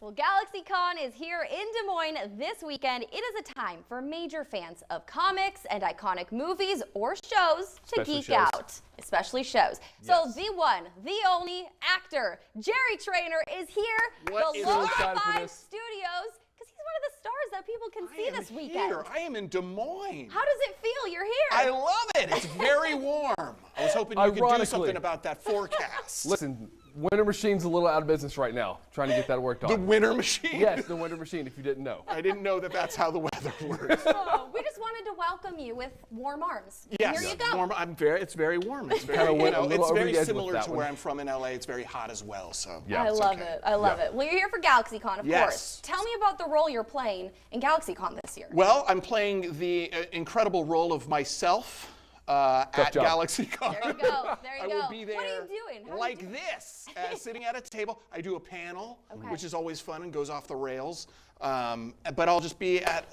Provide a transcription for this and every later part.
Well, Galaxy Con is here in Des Moines this weekend. It is a time for major fans of comics and iconic movies or shows to geek out. Especially shows. So the one, the only actor, Jerry Trainor, is here. The Lone Five Studios. Because he's one of the stars that people can see this weekend. I am in Des Moines. How does it feel? You're here. I love it. It's very warm. I was hoping you could do something about that forecast. Listen, Winter Machine's a little out of business right now, trying to get that worked on. The Winter Machine? Yes, the Winter Machine, if you didn't know. I didn't know that that's how the weather works. Oh, we just wanted to welcome you with warm arms. Yes. Here you go. Warm, it's very warm. It's very, it's very similar to where I'm from in LA. It's very hot as well. So yeah, I love it. I love it. Well, you're here for Galaxy Con, of course. Tell me about the role you're playing in Galaxy Con this year. Well, I'm playing the incredible role of myself. At Galaxy Con. There you go. There you I go. will be there. What are you doing? Like this, sitting at a table. I do a panel, which is always fun and goes off the rails. But I'll just be at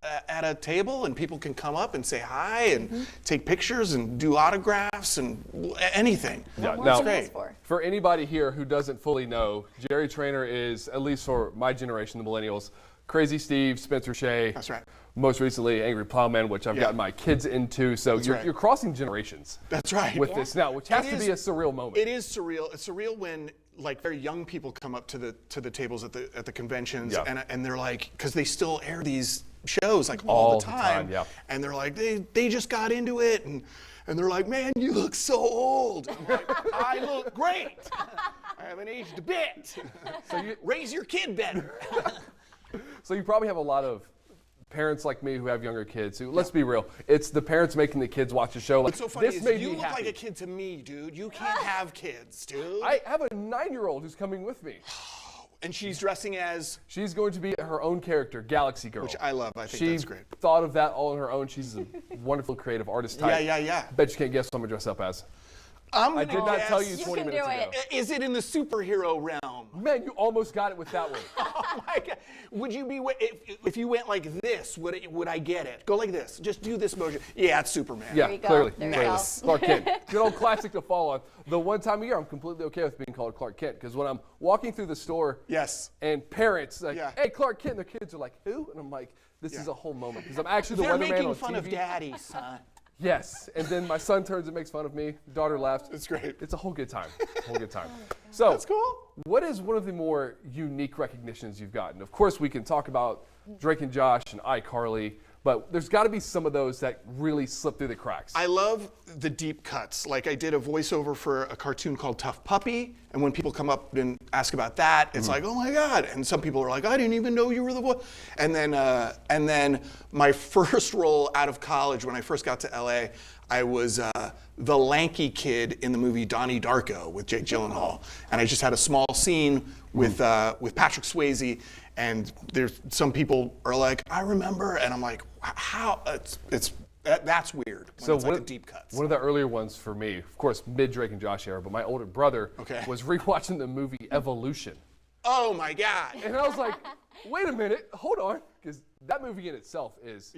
a table and people can come up and say hi and take pictures and do autographs and anything. Yeah. Now, great. For anybody here who doesn't fully know, Jerry Trainor is, at least for my generation, the millennials, Crazy Steve, Spencer Shea. That's right. Most recently, Angry Plowman, which I've gotten my kids into. So you're crossing generations. That's right. With this now, which has to be a surreal moment. It is surreal. It's surreal when like very young people come up to the tables at the conventions and they're like, because they still air these shows like all the time. And they're like, they just got into it and they're like, man, you look so old. I'm like, I look great. I haven't aged a bit. So you raise your kid better. So you probably have a lot of parents like me who have younger kids who, let's be real, it's the parents making the kids watch a show. Like, what's so funny this is you look like a kid to me, dude. You can't have kids, dude. I have a 9-year-old who's coming with me. And she's dressing as? She's going to be her own character, Galaxy Girl. Which I love. I think that's great. She thought of that all on her own. She's a wonderful creative artist type. Yeah. Bet you can't guess what I'm going to dress up as. I did not tell you 20 minutes ago. Is it in the superhero realm? Man, you almost got it with that one. Oh my God! Would you be if you went like this? Would I get it? Go like this. Just do this motion. Yeah, it's Superman. Yeah, there you clearly. Go. Nice. Clark Kent. Good old classic to fall on. The one time a year, I'm completely okay with being called Clark Kent because when I'm walking through the store, and parents like, hey, Clark Kent, and the kids are like, who? And I'm like, this is a whole moment because I'm actually the weatherman on TV. They're making fun of Daddy, son. Yes, and then my son turns and makes fun of me. Daughter laughs. It's great. It's a whole good time. So that's cool. What is one of the more unique recognitions you've gotten? Of course, we can talk about Drake and Josh and iCarly, but there's got to be some of those that really slip through the cracks. I love the deep cuts. Like I did a voiceover for a cartoon called Tough Puppy, and when people come up and ask about that, it's like, oh my God! And some people are like, I didn't even know you were the voice. And then my first role out of college, when I first got to LA, I was the lanky kid in the movie Donnie Darko with Jake Gyllenhaal, and I just had a small scene with Patrick Swayze. And there's some people are like, I remember, and I'm like, how? That's weird. So it's like the deep cuts. One of the earlier ones for me, of course, mid Drake and Josh era, but my older brother was rewatching the movie Evolution. Oh my God! And I was like, wait a minute, hold on, because that movie in itself is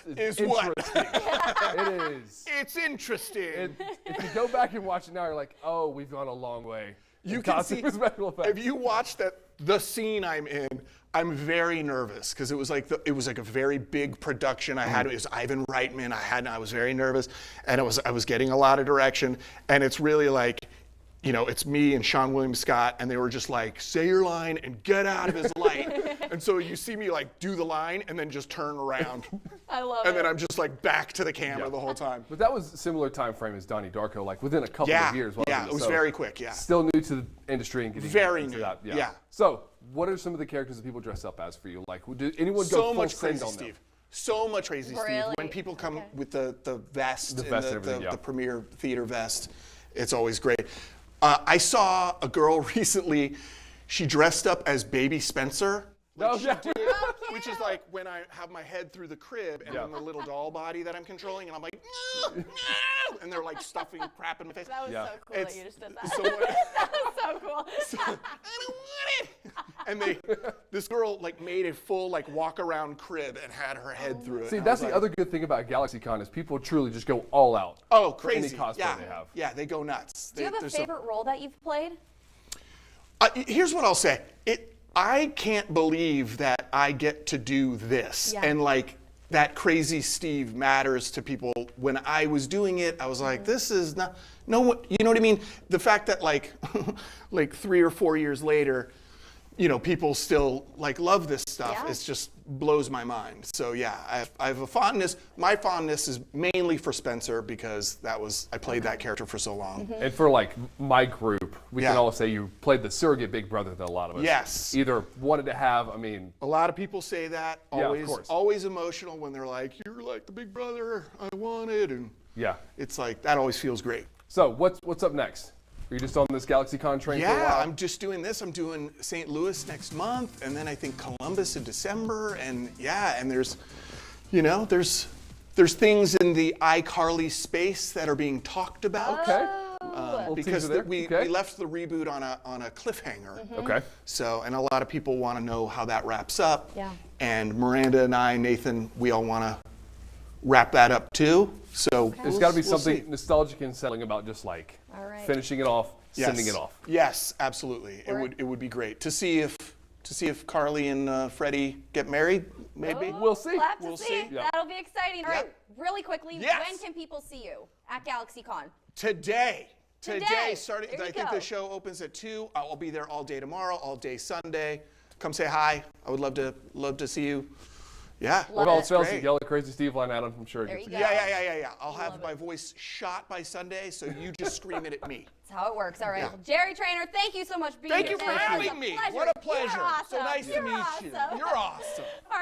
is interesting. what? It is. It's interesting. And if you go back and watch it now, you're like, oh, we've gone a long way. You can see, if you watch the scene I'm in, I'm very nervous because it was like a very big production. It was Ivan Reitman. I was very nervous, and I was getting a lot of direction, and it's really like, it's me and Sean William Scott, and they were just like, say your line and get out of his light. And so you see me like do the line and then just turn around. I love it. And then I'm just like back to the camera the whole time. But that was a similar time frame as Donnie Darko, like within a couple of years. Yeah, it was very quick, Still new to the industry and getting very into new. That. Yeah. So what are some of the characters that people dress up as for you? Like, did anyone go full send on them? So much Crazy Steve. When people come with the vest, the premier theater vest, it's always great. I saw a girl recently, she dressed up as Baby Spencer. Which is like when I have my head through the crib and then the little doll body that I'm controlling, and I'm like, no, and they're like stuffing crap in my face. That was so cool that you just did that. That was so cool. I don't want it. And this girl like made a full like walk around crib and had her head through it. See, that's the other good thing about Galaxy Con is people truly just go all out. Oh, crazy! For any cosplay they have. Yeah, they go nuts. Do you have a favorite role that you've played? Here's what I'll say. I can't believe that I get to do this. Yeah. And like that crazy Steve matters to people. When I was doing it, I was like, this is not, no, you know what I mean? The fact that like, like 3 or 4 years later, you know, people still like love this stuff. Yeah. It just blows my mind. So yeah, I have a fondness. My fondness is mainly for Spencer because I played that character for so long. And for like my group, we can Yeah. all say you played the surrogate big brother that a lot of us Yes. either wanted to have. I mean, A lot of people say that. Yeah, of Always, course. always emotional when they're like, "You're like the big brother I wanted," and yeah. it's like that always feels great. So what's up next? Are you just on this Galaxy Con train for a Yeah, while? I'm just doing this. I'm doing St. Louis next month, and then I think Columbus in December, and yeah, and there's, you know, there's things in the iCarly space that are being talked about. Okay. Because teaser there. we Okay. left the reboot on a cliffhanger. Okay. So, and a lot of people want to know how that wraps up. Yeah. And Miranda and I, Nathan, we all want to wrap that up too. So There's got to be we'll something see. nostalgic and settling about just like All right. finishing it off, sending Yes. it off. Yes, absolutely. It would be great to see if Carly and Freddie get married. Maybe. We'll see. We'll have to We'll see. see. Yeah. That'll be exciting. All right, really quickly, Yes. when can people see you at Galaxy Con? Today. Today. Starting. There you I think go. the show opens at 2. I'll be there all day tomorrow, all day Sunday. Come say hi. I would love to see you. Yeah. What else Great. else? You yell at Crazy Steve line at him. I'm sure it There gets you it. go. Yeah. I'll have my voice shot by Sunday, so you just scream it at me. That's how it works. All right. Yeah. Well, Jerry Trainor, thank you so much for being Thank here you for today. It was having a me. pleasure. What a pleasure. You're awesome. So nice You're to meet you. awesome. You're awesome. All right.